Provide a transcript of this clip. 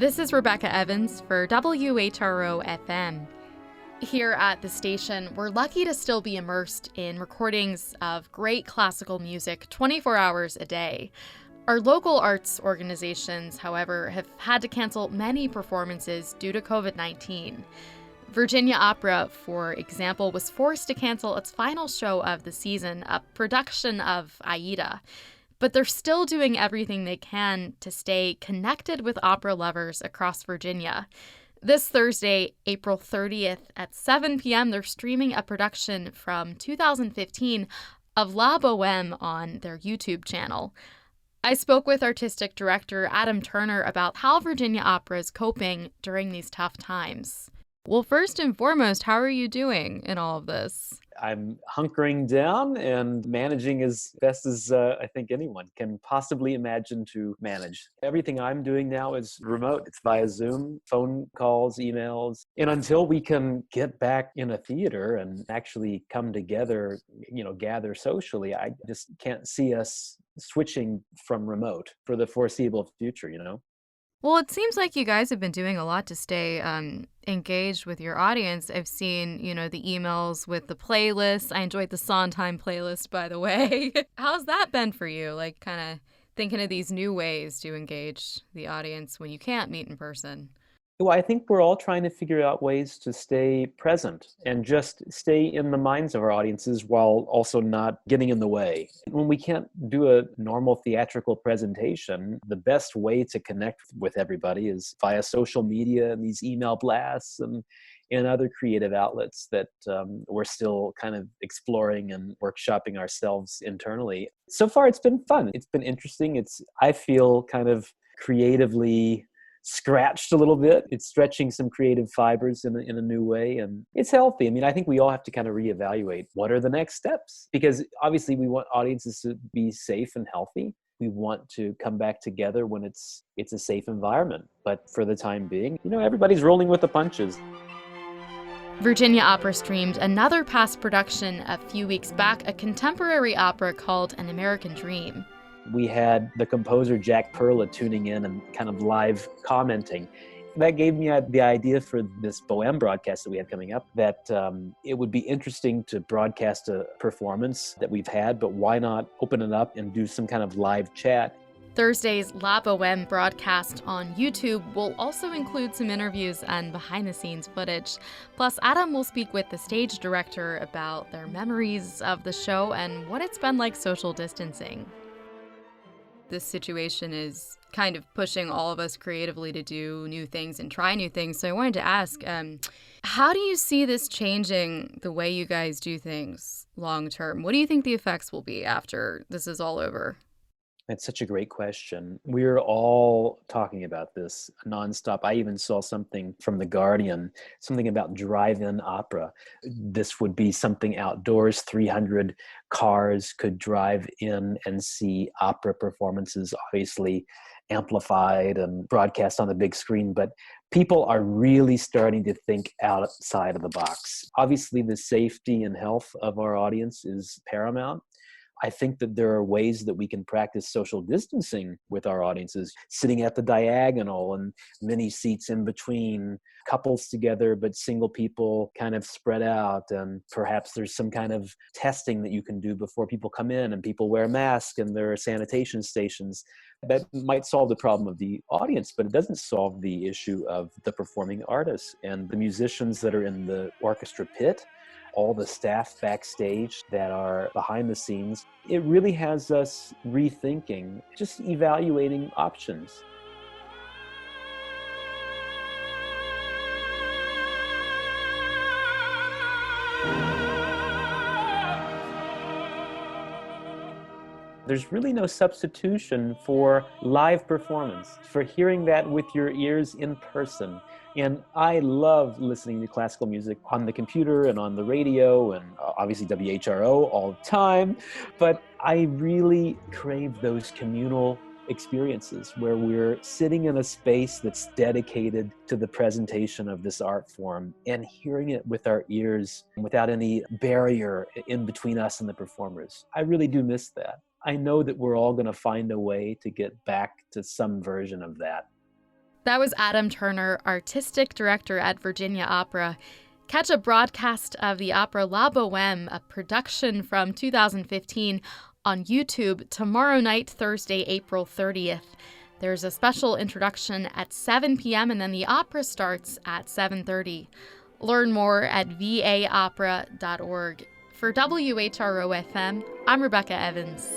This is Rebecca Evans for WHRO FM. Here at the station, we're lucky to still be immersed in recordings of great classical music 24 hours a day. Our local arts organizations, however, have had to cancel many performances due to COVID-19. Virginia Opera, for example, was forced to cancel its final show of the season, a production of Aida. But they're still doing everything they can to stay connected with opera lovers across Virginia. This Thursday, April 30th at 7 p.m., they're streaming a production from 2015 of La Boheme on their YouTube channel. I spoke with artistic director Adam Turner about how Virginia Opera is coping during these tough times. Well, first and foremost, how are you doing in all of this? I'm hunkering down and managing as best as I think anyone can possibly imagine to manage. Everything I'm doing now is remote. It's via Zoom, phone calls, emails. And until we can get back in a theater and actually come together, gather socially, I just can't see us switching from remote for the foreseeable future. Well, it seems like you guys have been doing a lot to stay engaged with your audience. I've seen, the emails with the playlists. I enjoyed the Sondheim playlist, by the way. How's that been for you? Like, kind of thinking of these new ways to engage the audience when you can't meet in person. Well, I think we're all trying to figure out ways to stay present and just stay in the minds of our audiences while also not getting in the way. When we can't do a normal theatrical presentation, the best way to connect with everybody is via social media and these email blasts and other creative outlets that we're still kind of exploring and workshopping ourselves internally. So far, it's been fun. It's been interesting. I feel kind of creatively scratched a little bit. It's stretching some creative fibers in a new way, and it's healthy. I mean, I think we all have to kind of reevaluate what are the next steps, because obviously we want audiences to be safe and healthy. We want to come back together when it's a safe environment. But for the time being, everybody's rolling with the punches. Virginia Opera streamed another past production a few weeks back, a contemporary opera called An American Dream. We had the composer Jack Perla tuning in and kind of live commenting. That gave me the idea for this Boheme broadcast that we have coming up, that it would be interesting to broadcast a performance that we've had, but why not open it up and do some kind of live chat? Thursday's La Boheme broadcast on YouTube will also include some interviews and behind-the-scenes footage. Plus, Adam will speak with the stage director about their memories of the show and what it's been like social distancing. This situation is kind of pushing all of us creatively to do new things and try new things. So I wanted to ask, how do you see this changing the way you guys do things long term? What do you think the effects will be after this is all over? That's such a great question. We're all talking about this nonstop. I even saw something from The Guardian, something about drive-in opera. This would be something outdoors. 300 cars could drive in and see opera performances, obviously amplified and broadcast on the big screen. But people are really starting to think outside of the box. Obviously, the safety and health of our audience is paramount. I think that there are ways that we can practice social distancing with our audiences, sitting at the diagonal and many seats in between, couples together, but single people kind of spread out. And perhaps there's some kind of testing that you can do before people come in, and people wear masks and there are sanitation stations. That might solve the problem of the audience, but it doesn't solve the issue of the performing artists and the musicians that are in the orchestra pit, all the staff backstage that are behind the scenes. It really has us rethinking, just evaluating options. There's really no substitution for live performance, for hearing that with your ears in person. And I love listening to classical music on the computer and on the radio and obviously WHRO all the time. But I really crave those communal experiences where we're sitting in a space that's dedicated to the presentation of this art form and hearing it with our ears without any barrier in between us and the performers. I really do miss that. I know that we're all going to find a way to get back to some version of that. That was Adam Turner, Artistic Director at Virginia Opera. Catch a broadcast of the opera La Boheme, a production from 2015, on YouTube tomorrow night, Thursday, April 30th. There's a special introduction at 7 p.m. and then the opera starts at 7:30. Learn more at vaopera.org. For WHRO-FM, I'm Rebecca Evans.